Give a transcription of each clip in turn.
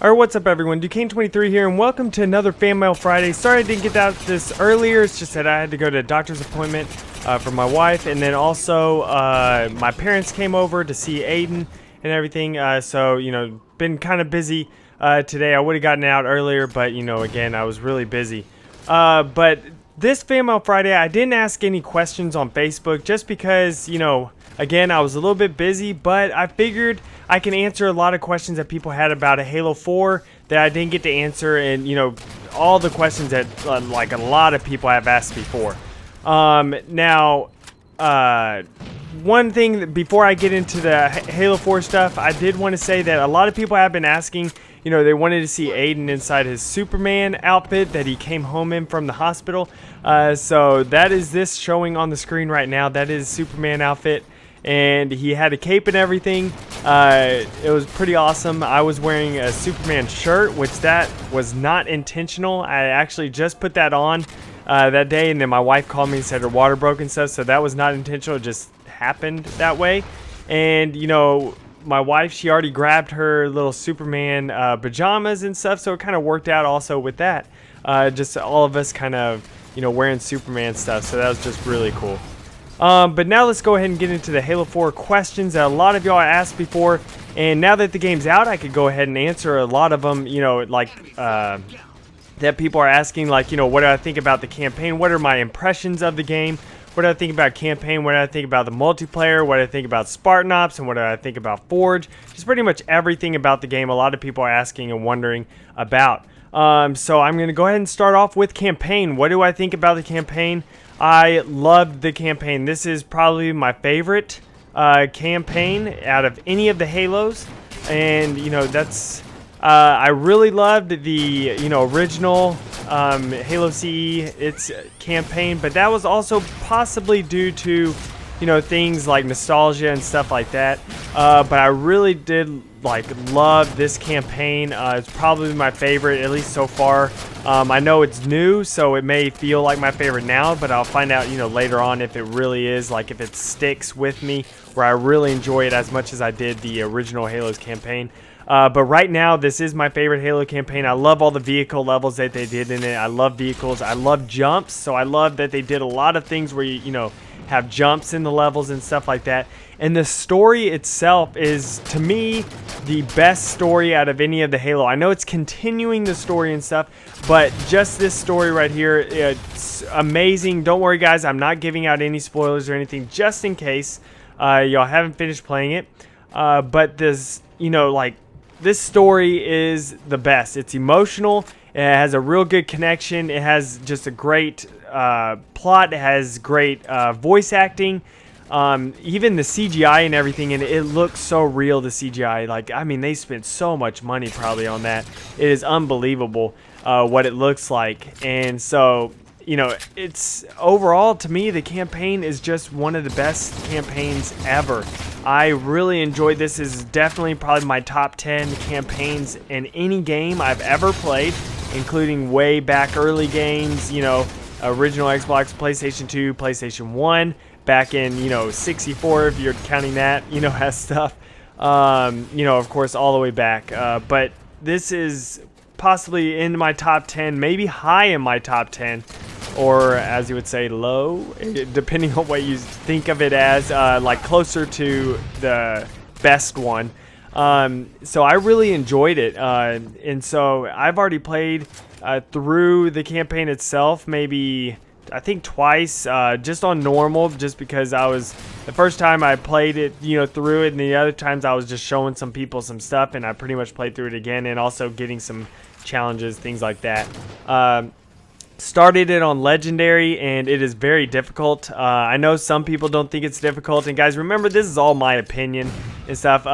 Alright, what's up everyone, Duquesne23 here, and welcome to another Fan Mail Friday. Sorry I didn't get out this earlier, it's just that I had to go to a doctor's appointment for my wife, and then also my parents came over to see Aiden and everything, so, you know, been kind of busy today. I would have gotten out earlier, but, you know, again, I was really busy. But this Fan Mail Friday, I didn't ask any questions on Facebook just because, you know, again, I was a little bit busy, but I figured I can answer a lot of questions that people had about a Halo 4 that I didn't get to answer, and, you know, all the questions that, like, a lot of people have asked before. Now, one thing, before I get into the Halo 4 stuff, I did want to say that a lot of people have been asking, you know, they wanted to see Aiden inside his Superman outfit that he came home in from the hospital. So that is this showing on the screen right now. That is Superman outfit. And he had a cape and everything. It was pretty awesome. I was wearing a Superman shirt, which that was not intentional. I actually just put that on that day, and then my wife called me and said her water broke and stuff, so that was not intentional. It just happened that way. And, you know, my wife, she already grabbed her little Superman pajamas and stuff, so it kind of worked out also with that. Just all of us kind of, you know, wearing Superman stuff, so that was just really cool. But now let's go ahead and get into the Halo 4 questions that a lot of y'all asked before, and now that the game's out, I could go ahead and answer a lot of them, you know, like, that people are asking, like, you know, what do I think about the campaign, what are my impressions of the game, what do I think about campaign, what do I think about the multiplayer, what do I think about Spartan Ops, and what do I think about Forge, just pretty much everything about the game a lot of people are asking and wondering about. So I'm going to go ahead and start off with campaign. What do I think about the campaign? I loved the campaign. This is probably my favorite campaign out of any of the Halos, and you know, that's I really loved the, you know, original Halo CE its campaign, but that was also possibly due to, you know, things like nostalgia and stuff like that. But I really did love this campaign. It's probably my favorite, at least so far. I know it's new, so it may feel like my favorite now, but I'll find out, you know, later on if it really is, like, if it sticks with me, where I really enjoy it as much as I did the original Halo's campaign. But right now, this is my favorite Halo campaign. I love all the vehicle levels that they did in it. I love vehicles. I love jumps, so I love that they did a lot of things where you know, have jumps in the levels and stuff like that. And the story itself is, to me, the best story out of any of the Halo. I know it's continuing the story and stuff, but just this story right here, it's amazing. Don't worry, guys, I'm not giving out any spoilers or anything, just in case y'all haven't finished playing it. But this, you know, like, this story is the best. It's emotional. It has a real good connection. It has just a great plot. It has great voice acting. Even the CGI and everything, and it looks so real, the CGI. Like, I mean, they spent so much money probably on that. It is unbelievable what it looks like. And so, you know, it's overall, to me, the campaign is just one of the best campaigns ever. I really enjoyed this. This is definitely probably my top 10 campaigns in any game I've ever played, including way back early games, you know, original Xbox, PlayStation 2, PlayStation 1, back in, you know, 64, if you're counting that, you know, as stuff. You know, of course, all the way back. But this is possibly in my top 10, maybe high in my top 10, or as you would say, low, depending on what you think of it as, like closer to the best one. So I really enjoyed it, and so I've already played through the campaign itself, maybe I think twice, just on normal, just because I was, the first time I played it, you know, through it, and the other times I was just showing some people some stuff, and I pretty much played through it again, and also getting some challenges, things like that. Started it on Legendary, and it is very difficult. I know some people don't think it's difficult, and guys, remember, this is all my opinion and stuff,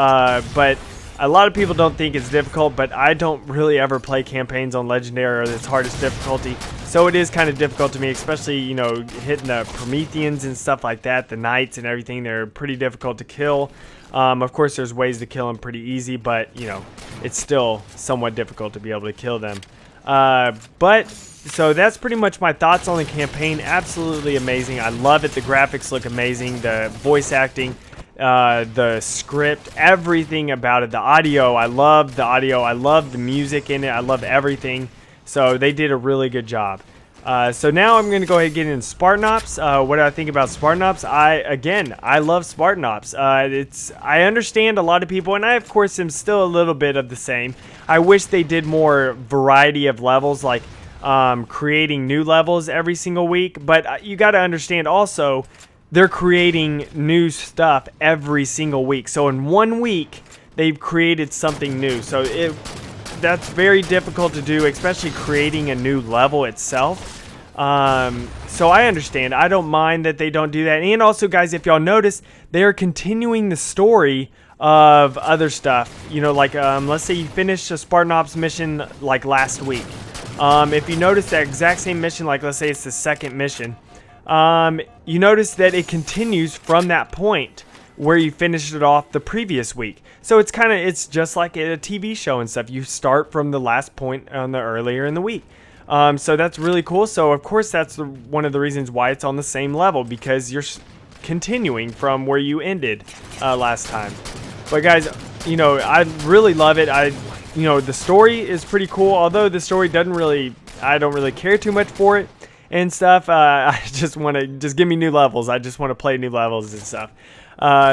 but a lot of people don't think it's difficult, but I don't really ever play campaigns on Legendary or its hardest difficulty, so it is kind of difficult to me, especially, you know, hitting the Prometheans and stuff like that, the Knights and everything. They're pretty difficult to kill. Of course, there's ways to kill them pretty easy, but, you know, it's still somewhat difficult to be able to kill them. But so that's pretty much my thoughts on the campaign. Absolutely amazing. I love it. The graphics look amazing. The voice acting, the script, everything about it. The audio, I love the audio. I love the music in it. I love everything. So they did a really good job. So now I'm going to go ahead and get into Spartan Ops. What do I think about Spartan Ops? I love Spartan Ops. I understand a lot of people, and I, of course, am still a little bit of the same. I wish they did more variety of levels, like creating new levels every single week. But you got to understand also, they're creating new stuff every single week. So in 1 week, they've created something new. So that's very difficult to do, especially creating a new level itself. So I understand. I don't mind that they don't do that. And also, guys, if y'all notice, they are continuing the story of other stuff. You know, like let's say you finished a Spartan Ops mission like last week. If you notice that exact same mission, like let's say it's the second mission, you notice that it continues from that point where you finished it off the previous week. So it's just like a TV show and stuff. You start from the last point on the earlier in the week. So that's really cool. So of course that's one of the reasons why it's on the same level, because you're continuing from where you ended last time. But guys, you know, I really love it. You know, the story is pretty cool, although the story I don't really care too much for it and stuff. I just want to give me new levels. I just want to play new levels and stuff.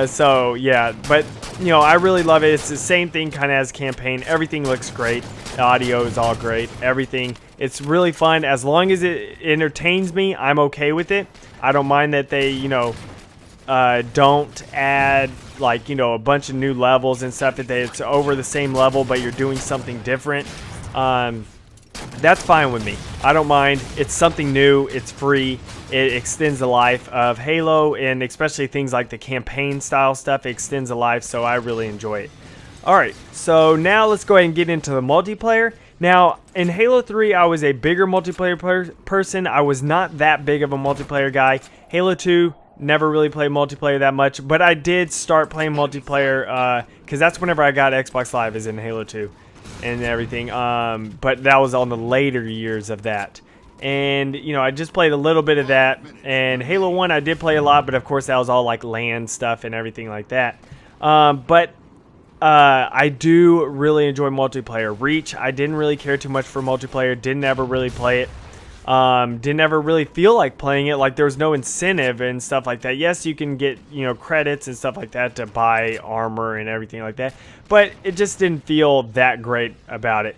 So yeah, but you know, I really love it. It's the same thing kind of as campaign. Everything looks great. The audio is all great. Everything. It's really fun. As long as it entertains me, I'm okay with it. I don't mind that they, you know, don't add like, you know, a bunch of new levels and stuff. That it's over the same level, but you're doing something different. That's fine with me. I don't mind. It's something new. It's free. It extends the life of Halo, and especially things like the campaign style stuff. It extends the life, so I really enjoy it. Alright, so now let's go ahead and get into the multiplayer. Now, in Halo 3, I was a bigger multiplayer person. I was not that big of a multiplayer guy. Halo 2, never really played multiplayer that much, but I did start playing multiplayer because that's whenever I got Xbox Live, is in Halo 2 and everything. But that was on the later years of that. And, you know, I just played a little bit of that. And Halo 1, I did play a lot, but of course that was all like LAN stuff and everything like that. I do really enjoy multiplayer. Reach, I didn't really care too much for multiplayer. Didn't ever really play it. Didn't ever really feel like playing it. Like there was no incentive and stuff like that. Yes, you can get, you know, credits and stuff like that to buy armor and everything like that. But it just didn't feel that great about it.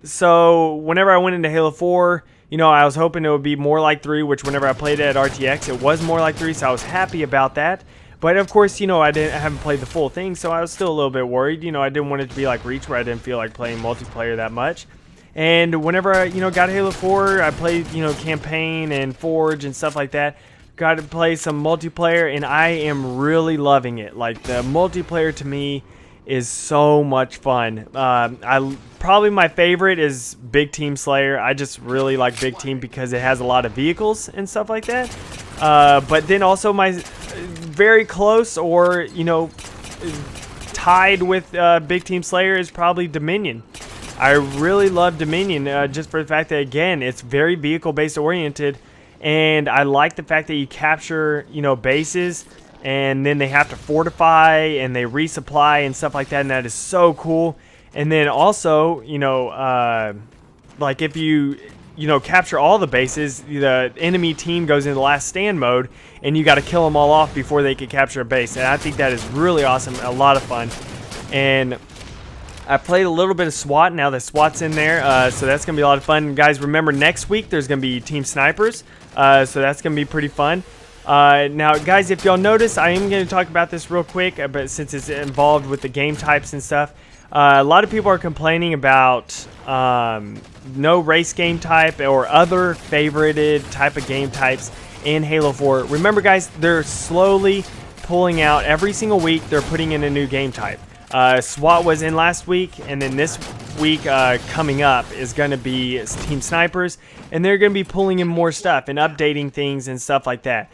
So whenever I went into Halo 4, you know, I was hoping it would be more like 3, which whenever I played it at RTX, it was more like 3, so I was happy about that. But of course, you know, I haven't played the full thing, so I was still a little bit worried. You know, I didn't want it to be like Reach, where I didn't feel like playing multiplayer that much. And whenever I, you know, got Halo 4, I played, you know, campaign and Forge and stuff like that. Got to play some multiplayer, and I am really loving it. Like, the multiplayer to me is so much fun. Probably my favorite is Big Team Slayer. I just really like Big Team because it has a lot of vehicles and stuff like that. But then also my very close, or, you know, tied with Big Team Slayer is probably Dominion. I really love Dominion just for the fact that, again, it's very vehicle-based oriented, and I like the fact that you capture, you know, bases, and then they have to fortify and they resupply and stuff like that, and that is so cool. And then also, you know, like if you know, capture all the bases, the enemy team goes into last stand mode, and you got to kill them all off before they can capture a base. And I think that is really awesome, a lot of fun. And I played a little bit of SWAT. Now the SWAT's in there, so that's gonna be a lot of fun. Guys, remember next week there's gonna be Team Snipers, so that's gonna be pretty fun. Now, guys, if y'all notice, I am gonna talk about this real quick, but since it's involved with the game types and stuff, a lot of people are complaining about no race game type or other favorited type of game types in Halo 4. Remember, guys, they're slowly pulling out every single week. They're putting in a new game type. SWAT was in last week, and then this week coming up is going to be Team Snipers, and they're going to be pulling in more stuff and updating things and stuff like that.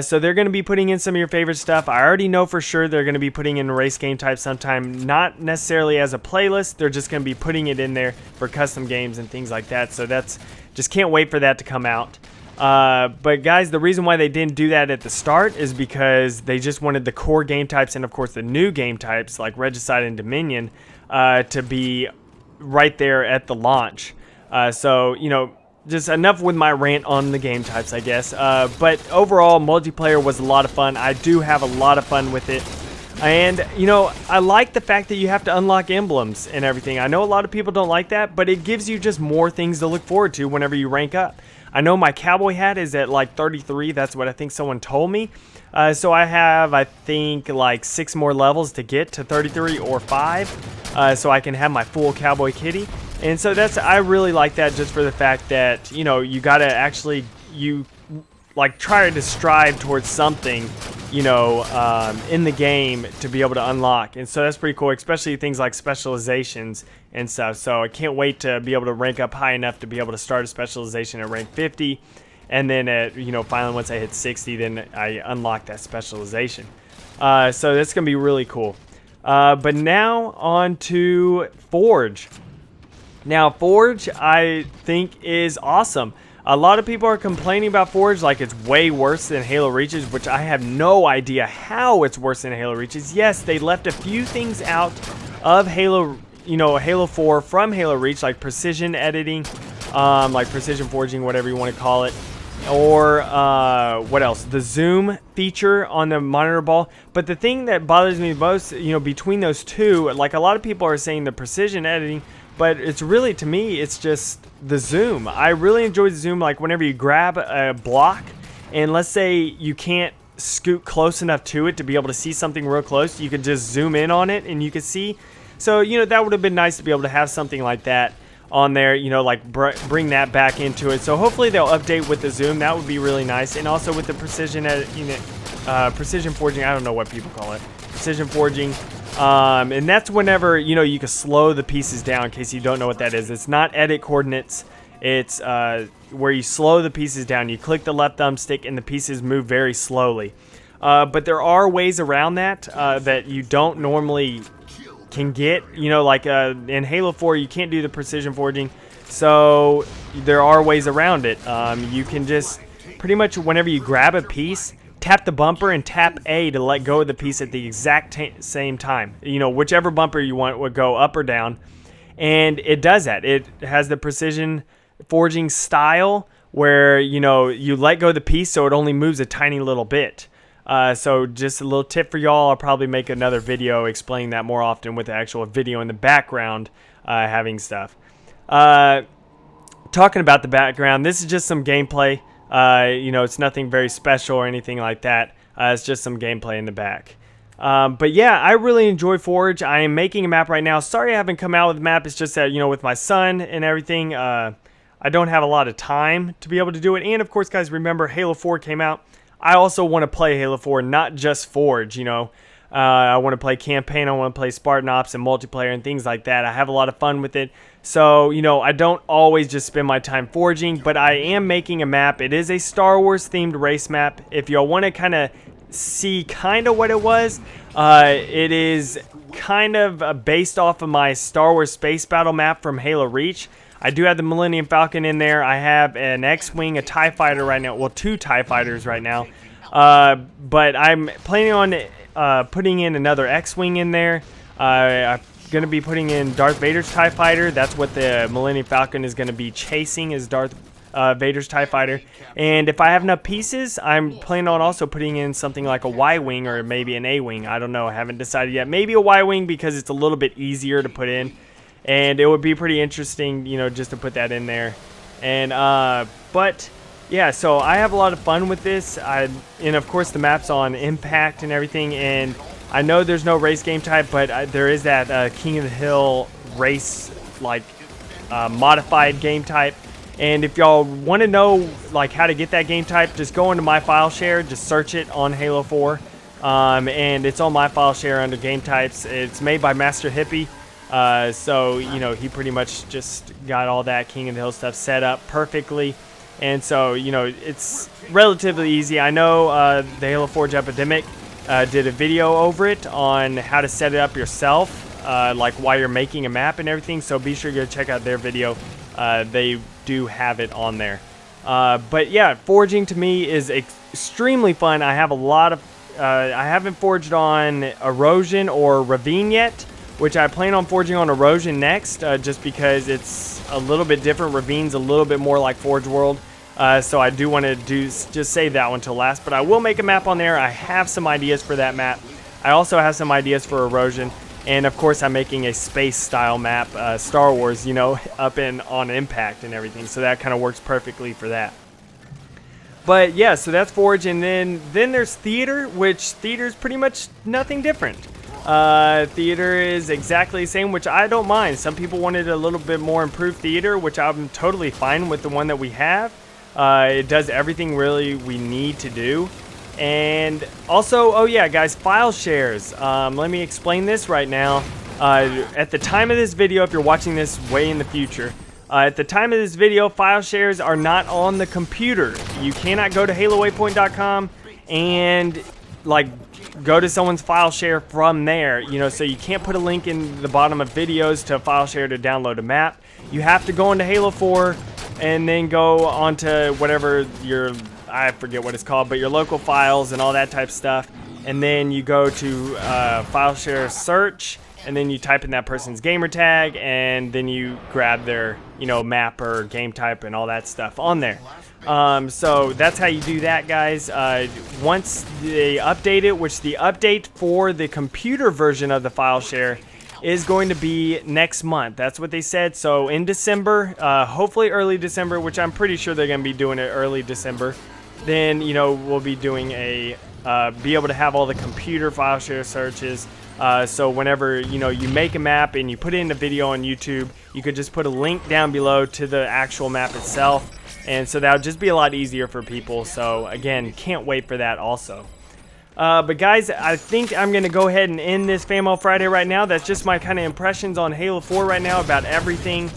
So they're going to be putting in some of your favorite stuff. I already know for sure they're going to be putting in a race game type sometime, not necessarily as a playlist. They're just going to be putting it in there for custom games and things like that. So just can't wait for that to come out. But guys, the reason why they didn't do that at the start is because they just wanted the core game types and of course the new game types like Regicide and Dominion to be right there at the launch. So, you know, just enough with my rant on the game types, I guess. But overall, multiplayer was a lot of fun. I do have a lot of fun with it. And, you know, I like the fact that you have to unlock emblems and everything. I know a lot of people don't like that, but it gives you just more things to look forward to whenever you rank up. I know my cowboy hat is at like 33. That's what I think someone told me. So I have, I think, like 6 more levels to get to 33 or 5. So I can have my full cowboy kitty. And so I really like that just for the fact that, you know, you got to actually, like try to strive towards something, you know, in the game to be able to unlock. And so that's pretty cool, especially things like specializations and stuff. So I can't wait to be able to rank up high enough to be able to start a specialization at rank 50. And then at, you know, finally once I hit 60, then I unlock that specialization. So that's going to be really cool. But now on to Forge. Now Forge, I think, is awesome. A lot of people are complaining about Forge like it's way worse than Halo Reaches, which I have no idea how it's worse than Halo Reaches. Yes, they left a few things out of Halo, you know, Halo 4 from Halo Reach, like precision editing, like precision forging, whatever you want to call it. Or what else? The zoom feature on the monitor ball. But the thing that bothers me most, you know, between those two, like a lot of people are saying the precision editing, but it's really, to me, it's just the zoom. I really enjoy the zoom, like whenever you grab a block and let's say you can't scoot close enough to it to be able to see something real close, you could just zoom in on it and you could see. So, you know, that would have been nice to be able to have something like that on there, you know, like bring that back into it. So hopefully they'll update with the zoom. That would be really nice. And also with the precision, precision forging, I don't know what people call it, precision forging. And that's whenever, you know, you can slow the pieces down, in case you don't know what that is. It's not edit coordinates. It's where you slow the pieces down. You click the left thumbstick and the pieces move very slowly. But there are ways around that that you don't normally can get. You know, like in Halo 4, you can't do the precision forging. So there are ways around it. You can just pretty much whenever you grab a piece, tap the bumper and tap A to let go of the piece at the exact same time. You know, whichever bumper you want would go up or down. And it does that. It has the precision forging style where, you know, you let go of the piece so it only moves a tiny little bit. So just a little tip for y'all. I'll probably make another video explaining that more often with the actual video in the background having stuff. Talking about the background, this is just some gameplay. You know, it's nothing very special or anything like that. It's just some gameplay in the back. But yeah, I really enjoy Forge. I am making a map right now. Sorry I haven't come out with a map. It's just that, you know, with my son and everything, I don't have a lot of time to be able to do it. And of course, guys, remember Halo 4 came out. I also want to play Halo 4, not just Forge, you know. I want to play campaign, I want to play Spartan Ops and multiplayer and things like that. I have a lot of fun with it. So, you know, I don't always just spend my time forging, but I am making a map. It is a Star Wars themed race map. If y'all want to kind of see kind of what it was, it is kind of based off of my Star Wars space battle map from Halo Reach. I do have the Millennium Falcon in there. I have an X-Wing, a TIE Fighter right now. Well, 2 TIE Fighters right now. But I'm planning on putting in another X-Wing in there. I'm going to be putting in Darth Vader's TIE Fighter. That's what the Millennium Falcon is going to be chasing, is Darth Vader's TIE Fighter. And if I have enough pieces, I'm planning on also putting in something like a Y-Wing or maybe an A-Wing. I don't know. I haven't decided yet. Maybe a Y-Wing because it's a little bit easier to put in. And it would be pretty interesting, you know, just to put that in there. And, but, yeah, so I have a lot of fun with this. And, of course, the map's on Impact and everything. And I know there's no race game type, but there is that King of the Hill race, like, modified game type. And if y'all want to know, like, how to get that game type, just go into my file share. Just search it on Halo 4. And it's on my file share under game types. It's made by Master Hippie. So, you know, he pretty much just got all that King of the Hill stuff set up perfectly. And so, you know, it's relatively easy. I know the Halo Forge Epidemic did a video over it on how to set it up yourself, like while you're making a map and everything. So be sure to go check out their video. They do have it on there. But yeah, forging to me is extremely fun. I have a lot of, I haven't forged on Erosion or Ravine yet, which I plan on forging on Erosion next, just because it's a little bit different. Ravine's a little bit more like Forge World. So I do want to just save that one till last, but I will make a map on there. I have some ideas for that map. I also have some ideas for Erosion, and of course I'm making a space style map, Star Wars, you know, up on Impact and everything. So that kind of works perfectly for that. But yeah, so that's Forge, and then there's Theater, which Theater is pretty much nothing different. Theater is exactly the same, which I don't mind. Some people wanted a little bit more improved Theater, which I'm totally fine with the one that we have. It does everything really we need to do. And also, oh yeah guys, file shares. Let me explain this right now. At the time of this video, if you're watching this way in the future, at the time of this video, file shares are not on the computer. You cannot go to halowaypoint.com and like go to someone's file share from there, you know, so you can't put a link in the bottom of videos to a file share to download a map. You have to go into Halo 4 and then go onto whatever your, I forget what it's called, but your local files and all that type of stuff, and then you go to file share search, and then you type in that person's gamer tag, and then you grab their, you know, map or game type and all that stuff on there. So that's how you do that, guys. Once they update it, which the update for the computer version of the file share is going to be next month. That's what they said. So in December, hopefully early December, which I'm pretty sure they're going to be doing it early December, then, you know, we'll be doing a, be able to have all the computer file share searches. So whenever, you know, you make a map and you put it in a video on YouTube, you could just put a link down below to the actual map itself. And so that would just be a lot easier for people. So again, can't wait for that also. But guys, I think I'm going to go ahead and end this FanMail Friday right now. That's just my kind of impressions on Halo 4 right now about everything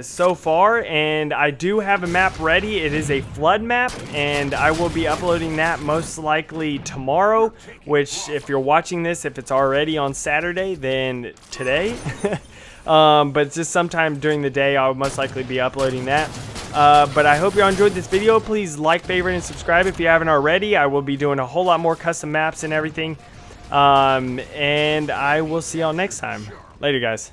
so far. And I do have a map ready. It is a flood map, and I will be uploading that most likely tomorrow, which if you're watching this, if it's already on Saturday, then today. But just sometime during the day, I'll most likely be uploading that. But I hope you all enjoyed this video. Please like, favorite, and subscribe if you haven't already. I will be doing a whole lot more custom maps and everything. And I will see y'all next time. Later, guys.